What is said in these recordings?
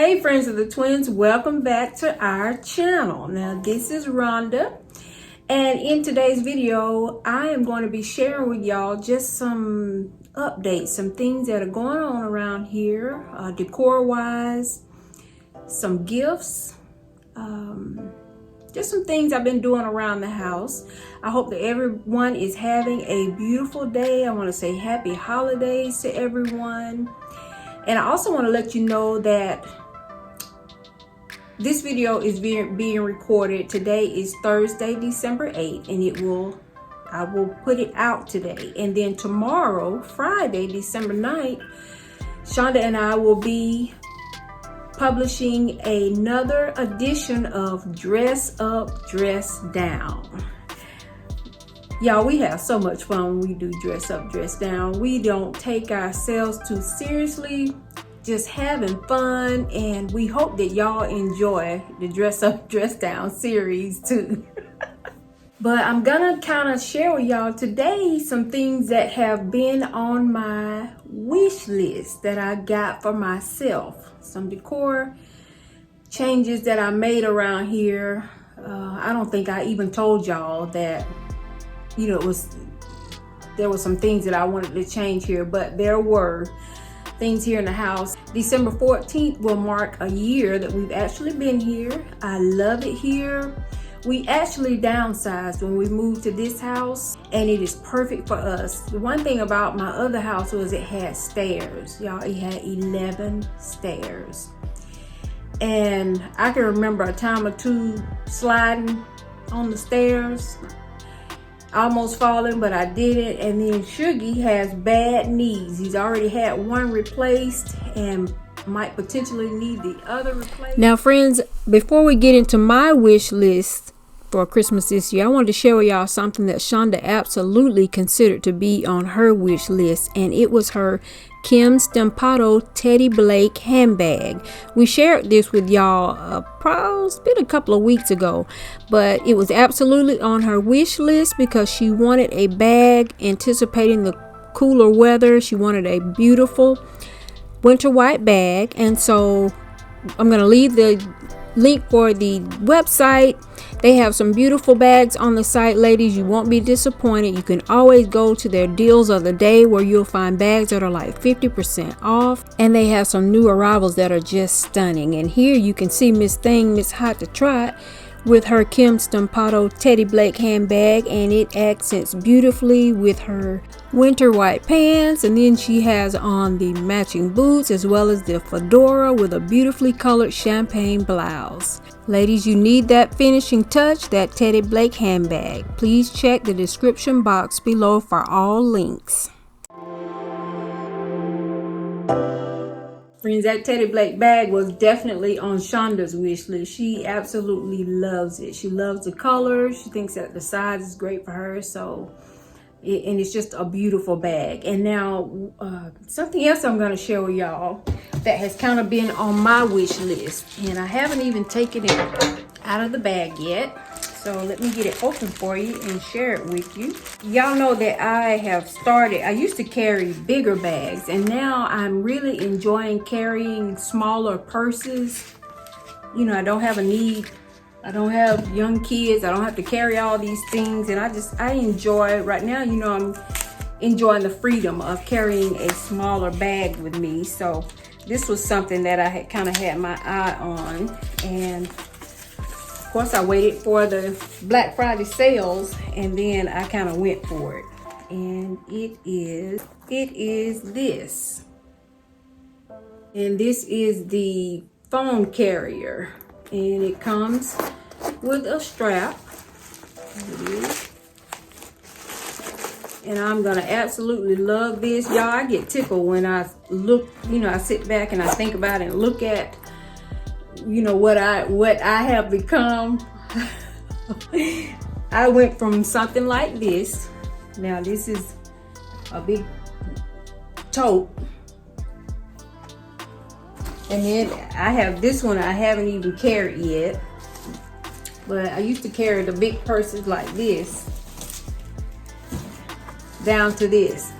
Hey friends of the twins, welcome back to our channel. Now this is Rhonda, and in today's video I am going to be sharing with y'all just some updates, some things that are going on around here, decor wise, some gifts, just some things I've been doing around the house. I hope that everyone is having a beautiful day. I want to say happy holidays to everyone. And I also want to let you know that this video is being recorded. Today is Thursday, December 8th, and I will put it out today. And then tomorrow, Friday, December 9th, Shonda and I will be publishing another edition of Dress Up, Dress Down. Y'all, we have so much fun when we do Dress Up, Dress Down. We don't take ourselves too seriously. Just having fun, and we hope that y'all enjoy the Dress Up, Dress Down series too. But I'm gonna kind of share with y'all today some things that have been on my wish list that I got for myself. Some decor changes that I made around here. I don't think I even told y'all that, you know, there were some things that I wanted to change here, but there were things here in the house. December 14th will mark a year that we've actually been here. I love it here. We actually downsized when we moved to this house, and it is perfect for us. The one thing about my other house was it had stairs. Y'all, it had 11 stairs. And I can remember a time or two sliding on the stairs, almost falling, but I didn't. And then Shuggy has bad knees. He's already had one replaced and might potentially need the other replaced. Now friends, before we get into my wish list for Christmas this year, I wanted to share with y'all something that Shonda absolutely considered to be on her wish list, and it was her Kim Stampato Teddy Blake handbag. We shared this with y'all probably it's been a couple of weeks ago, but it was absolutely on her wish list because she wanted a bag anticipating the cooler weather. She wanted a beautiful winter white bag, and so I'm going to leave the link for the website. They have some beautiful bags on the site, ladies. You won't be disappointed. You can always go to their deals of the day where you'll find bags that are like 50% off, and they have some new arrivals that are just stunning. And here you can see Miss Hot to Trot with her Kim Stampato Teddy Blake handbag, and it accents beautifully with her winter white pants, and then she has on the matching boots as well as the fedora with a beautifully colored champagne blouse. Ladies, you need that finishing touch, that Teddy Blake handbag. Please check the description box below for all links. Friends, that Teddy Blake bag was definitely on Shonda's wish list. She absolutely loves it. She loves the color. She thinks that the size is great for her. And it's just a beautiful bag. And now something else I'm going to share with y'all that has kind of been on my wish list. And I haven't even taken it out of the bag yet. So let me get it open for you and share it with you. Y'all know that I used to carry bigger bags, and now I'm really enjoying carrying smaller purses. You know, I don't have young kids. I don't have to carry all these things, and I enjoy right now, you know, I'm enjoying the freedom of carrying a smaller bag with me. So this was something that I had kind of had my eye on, and of course, I waited for the Black Friday sales, and then I kind of went for it. And it is this. And this is the phone carrier. And it comes with a strap. And I'm going to absolutely love this. Y'all, I get tickled when I look, you know, I sit back and I think about it and look at, you know, what I have become. I went from something like this. Now this is a big tote, and then I have this one I haven't even carried yet, but I used to carry the big purses like this down to this.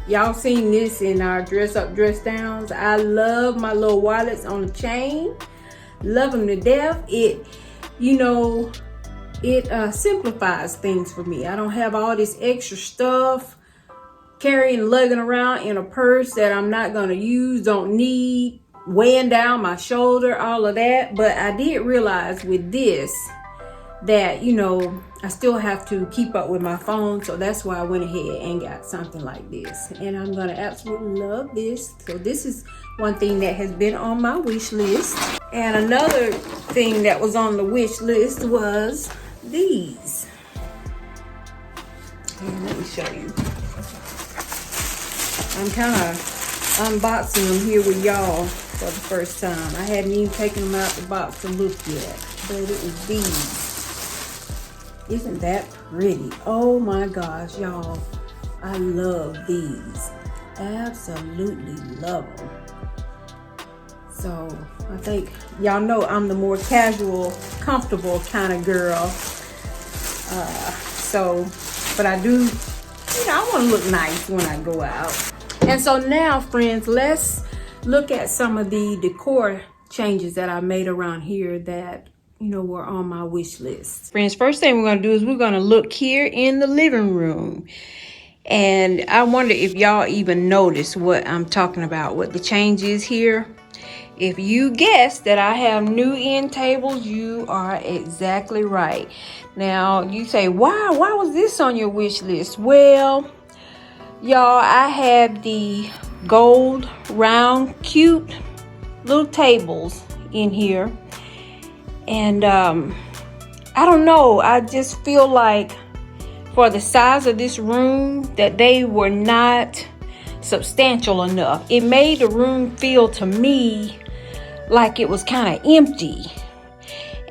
Y'all seen this in our dress up, dress downs. I love my little wallets on the chain. Love them to death. It, you know, it simplifies things for me. I don't have all this extra stuff carrying, lugging around in a purse that I'm not gonna use, don't need, weighing down my shoulder, all of that. But I did realize with this that, you know, I still have to keep up with my phone. So that's why I went ahead and got something like this. And I'm gonna absolutely love this. So this is one thing that has been on my wish list. And another thing that was on the wish list was these. And let me show you. I'm kind of unboxing them here with y'all for the first time. I hadn't even taken them out the box to look yet, but it was these. Isn't that pretty? Oh my gosh, y'all. I love these. Absolutely love them. So I think y'all know I'm the more casual, comfortable kind of girl. But I do, you know, I want to look nice when I go out. And so now, friends, let's look at some of the decor changes that I made around here that, you know, were on my wish list. Friends, first thing we're going to do is we're going to look here in the living room. And I wonder if y'all even notice what I'm talking about, what the change is here. If you guess that I have new end tables, you are exactly right. Now, you say, why was this on your wish list? Well, y'all, I have the gold, round, cute little tables in here. And I don't know, I just feel like for the size of this room that they were not substantial enough. It made the room feel to me like it was kind of empty.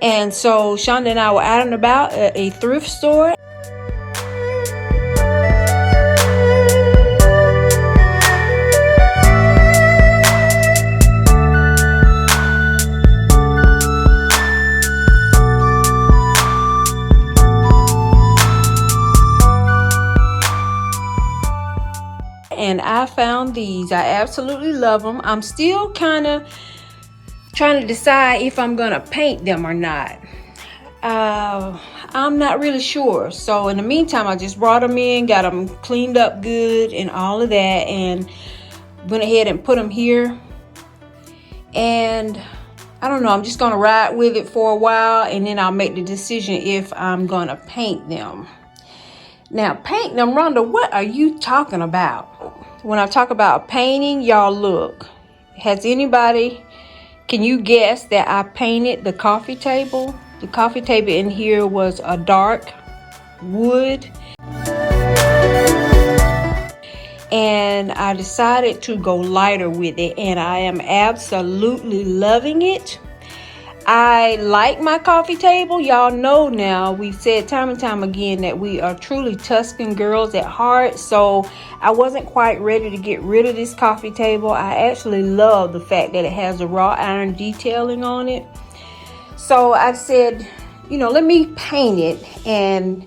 And so Shonda and I were out and about at a thrift store. And I found these. I absolutely love them. I'm still kind of trying to decide if I'm gonna paint them or not. I'm not really sure. So in the meantime, I just brought them in, got them cleaned up good and all of that, and went ahead and put them here. And I don't know, I'm just gonna ride with it for a while, and then I'll make the decision if I'm gonna paint them. Now, paint them, Rhonda, what are you talking about? When I talk about painting, y'all look. Has anybody, can you guess that I painted the coffee table? The coffee table in here was a dark wood. And I decided to go lighter with it, and I am absolutely loving it. I like my coffee table. Y'all know now, we've said time and time again that we are truly Tuscan girls at heart. So I wasn't quite ready to get rid of this coffee table. I actually love the fact that it has a wrought iron detailing on it. So I said, you know, let me paint it and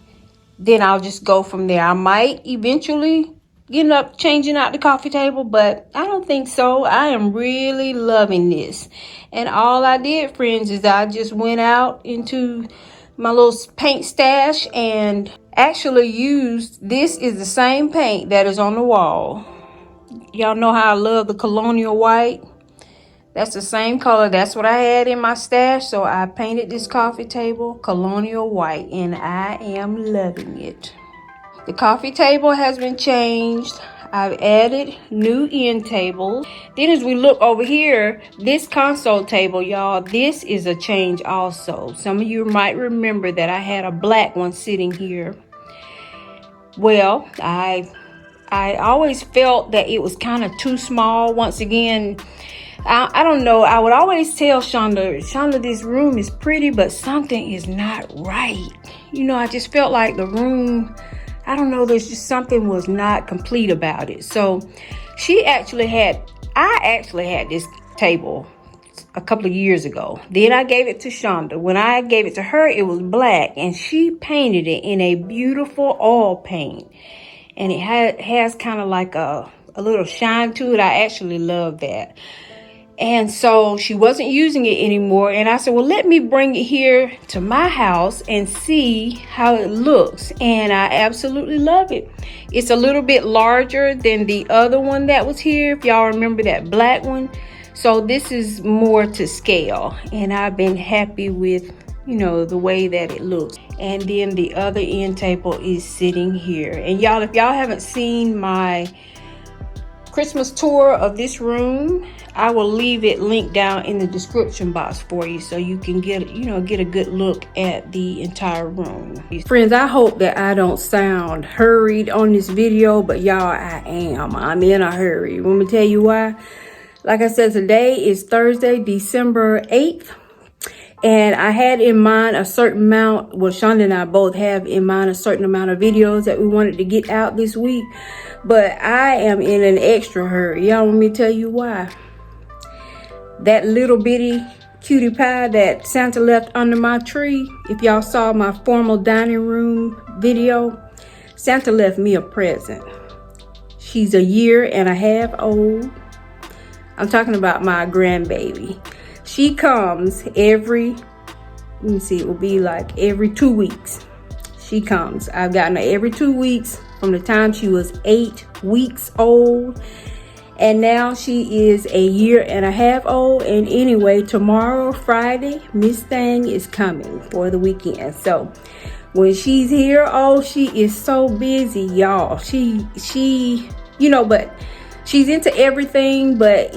then I'll just go from there. I might eventually end up changing out the coffee table, but I don't think so. I am really loving this. And all I did, friends, is I just went out into my little paint stash and actually used, this is the same paint that is on the wall. Y'all know how I love the colonial white. That's the same color. That's what I had in my stash. So I painted this coffee table colonial white, and I am loving it. The coffee table has been changed. I've added new end tables. Then as we look over here, this console table, y'all, this is a change also. Some of you might remember that I had a black one sitting here. Well, I always felt that it was kind of too small. Once again, I don't know. I would always tell Shonda, this room is pretty, but something is not right. You know, I just felt like the room, I don't know, there's just something was not complete about it. So I actually had this table a couple of years ago. Then I gave it to Shonda. When I gave it to her, it was black, and she painted it in a beautiful oil paint. And it has kind of like a a little shine to it. I actually love that. And so she wasn't using it anymore. And I said, well, let me bring it here to my house and see how it looks. And I absolutely love it. It's a little bit larger than the other one that was here, if y'all remember that black one. So this is more to scale. And I've been happy with, you know, the way that it looks. And then the other end table is sitting here. And y'all, if y'all haven't seen my Christmas tour of this room, I will leave it linked down in the description box for you, so you can get a good look at the entire room. Friends, I hope that I don't sound hurried on this video, but y'all, I am. I'm in a hurry. Let me tell you why. Like I said, today is Thursday, December 8th. And I had in mind a certain amount, well, Shonda and I both have in mind a certain amount of videos that we wanted to get out this week. But I am in an extra hurry. Y'all want me to tell you why? That little bitty cutie pie that Santa left under my tree, if y'all saw my formal dining room video, Santa left me a present. She's a year and a half old. I'm talking about my grandbaby. She comes every, let me see, it will be like every 2 weeks. She comes. I've gotten her every 2 weeks from the time she was 8 weeks old. And now she is a year and a half old. And anyway, tomorrow, Friday, Miss Thang is coming for the weekend. So when she's here, oh, she is so busy, y'all. She, you know, but she's into everything, but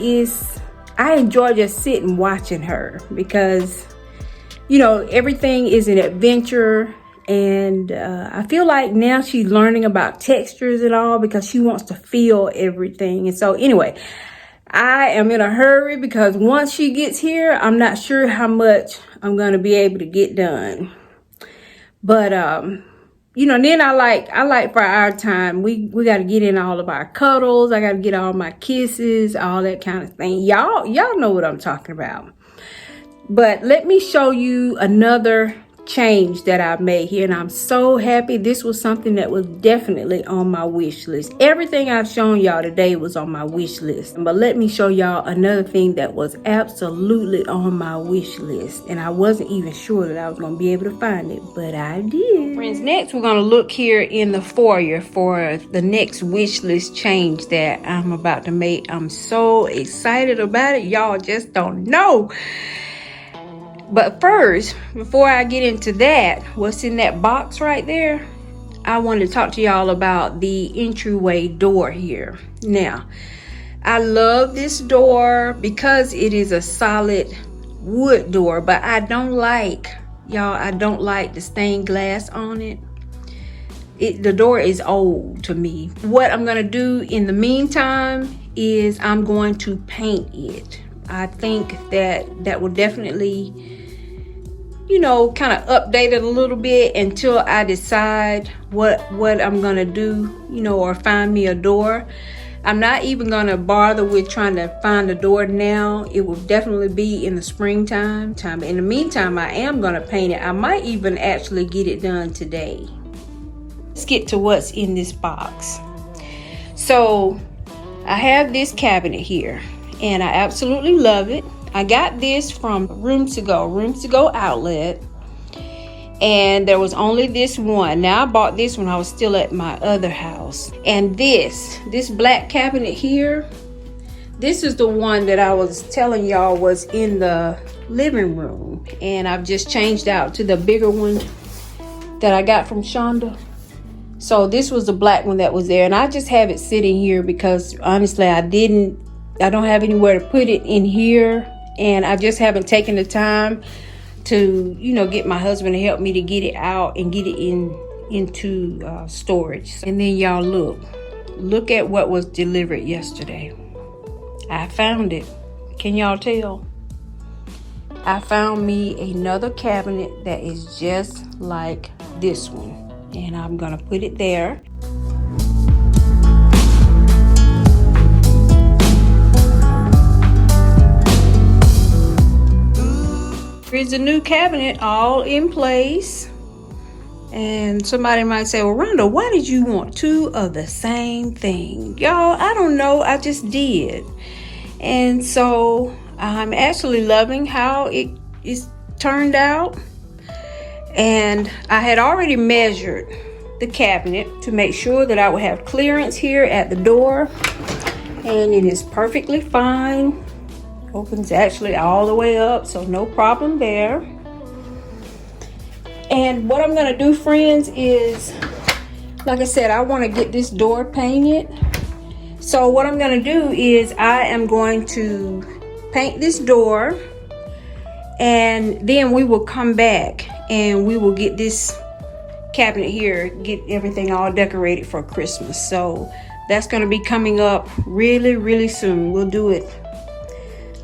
I enjoy just sitting watching her because, you know, everything is an adventure. And I feel like now she's learning about textures and all because she wants to feel everything. And so anyway, I am in a hurry because once she gets here, I'm not sure how much I'm going to be able to get done. But, you know, then I like for our time, we got to get in all of our cuddles. I got to get all my kisses, all that kind of thing. Y'all know what I'm talking about. But let me show you another change that I've made here, and I'm so happy. This was something that was definitely on my wish list. Everything I've shown y'all today was on my wish list, but let me show y'all another thing that was absolutely on my wish list, and I wasn't even sure that I was going to be able to find it, but I did. Friends, next we're going to look here in the foyer for the next wish list change that I'm about to make. I'm so excited about it. Y'all just don't know. But first, before I get into that, what's in that box right there, I wanted to talk to y'all about the entryway door here. Now, I love this door because it is a solid wood door, but I don't like, y'all, I don't like the stained glass on it. The door is old to me. What I'm going to do in the meantime is I'm going to paint it. I think that will definitely, you know, kind of update it a little bit until I decide what I'm gonna do, you know, or find me a door. I'm not even gonna bother with trying to find a door now. It will definitely be in the springtime. In the meantime, I am gonna paint it. I might even actually get it done today. Let's get to what's in this box. So I have this cabinet here, and I absolutely love it. I got this from Rooms to Go outlet, and there was only this one. Now I bought this when I was still at my other house. And this black cabinet here, this is the one that I was telling y'all was in the living room, and I've just changed out to the bigger one that I got from Shonda. So this was the black one that was there, and I just have it sitting here because honestly I don't have anywhere to put it in here, and I just haven't taken the time to, you know, get my husband to help me to get it out and get it into storage. And then y'all look at what was delivered yesterday. I found it. Can y'all tell? I found me another cabinet that is just like this one, and I'm gonna put it there. Here's the new cabinet all in place. And somebody might say, well, Rhonda, why did you want 2 of the same thing? Y'all, I don't know. I just did. And so I'm actually loving how it is turned out. And I had already measured the cabinet to make sure that I would have clearance here at the door. And it is perfectly fine. Opens actually all the way up, so no problem there. And what I'm gonna do, friends, is, like I said, I wanna get this door painted. So what I'm gonna do is I am going to paint this door, and then we will come back and we will get this cabinet here, get everything all decorated for Christmas. So that's gonna be coming up really, really soon. We'll do it.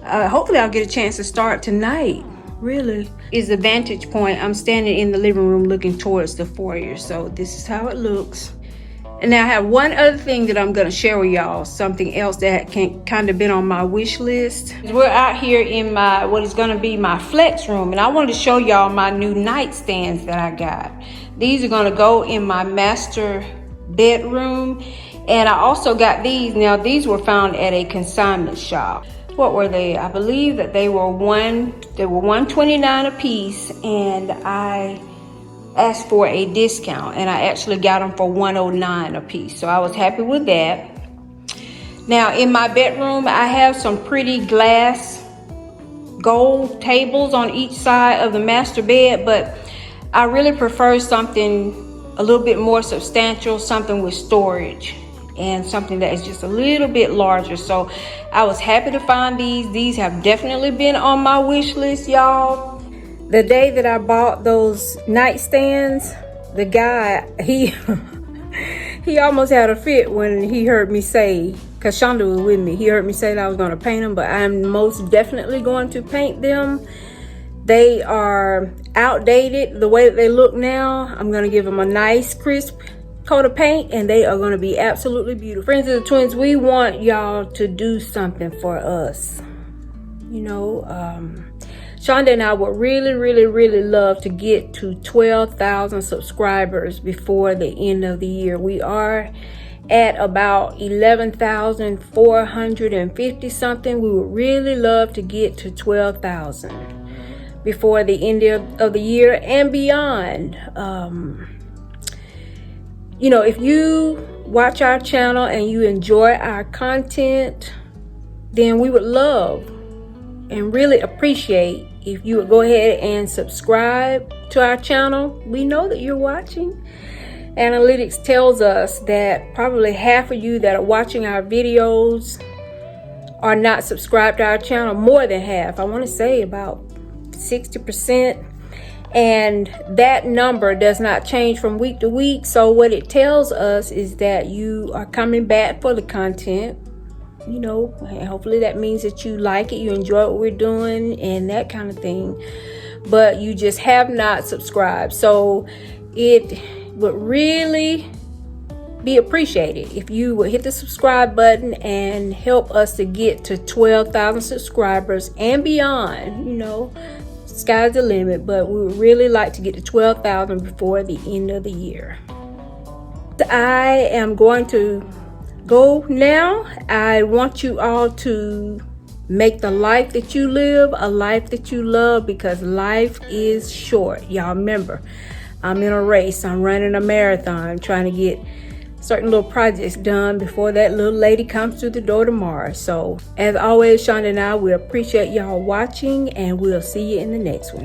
Hopefully I'll get a chance to start tonight. Really is the vantage point. I'm standing in the living room looking towards the foyer. So this is how it looks. And now I have one other thing that I'm going to share with y'all. Something else that can kind of been on my wish list. We're out here in my, what is going to be my flex room. And I wanted to show y'all my new nightstands that I got. These are going to go in my master bedroom. And I also got these. Now these were found at a consignment shop. What were they? I believe that they were $129 a piece, and I asked for a discount, and I actually got them for $109 a piece. So I was happy with that. Now in my bedroom, I have some pretty glass gold tables on each side of the master bed, but I really prefer something a little bit more substantial, something with storage, and something that is just a little bit larger. So I was happy to find these. These have definitely been on my wish list, y'all. The day that I bought those nightstands, the guy, he almost had a fit when he heard me say, because Shonda was with me, he heard me say that I was going to paint them, but I'm most definitely going to paint them. They are outdated the way that they look now. I'm going to give them a nice crisp coat of paint, and they are going to be absolutely beautiful. Friends of the Twins, we want y'all to do something for us. You know, Shonda and I would really, really, really love to get to 12,000 subscribers before the end of the year. We are at about 11,450 something. We would really love to get to 12,000 before the end of the year and beyond. You know, if you watch our channel and you enjoy our content, then we would love and really appreciate if you would go ahead and subscribe to our channel. We know that you're watching. Analytics tells us that probably half of you that are watching our videos are not subscribed to our channel. More than half. I want to say about 60%. And that number does not change from week to week. So what it tells us is that you are coming back for the content, you know, and hopefully that means that you like it, you enjoy what we're doing and that kind of thing, but you just have not subscribed. So it would really be appreciated if you would hit the subscribe button and help us to get to 12,000 subscribers and beyond. You know, sky's the limit, but we would really like to get to 12,000 before the end of the year. I am going to go now. I want you all to make the life that you live a life that you love, because life is short. Y'all remember, I'm in a race. I'm running a marathon, trying to get certain little projects done before that little lady comes through the door tomorrow. So as always, Shonda and I, we appreciate y'all watching, and we'll see you in the next one.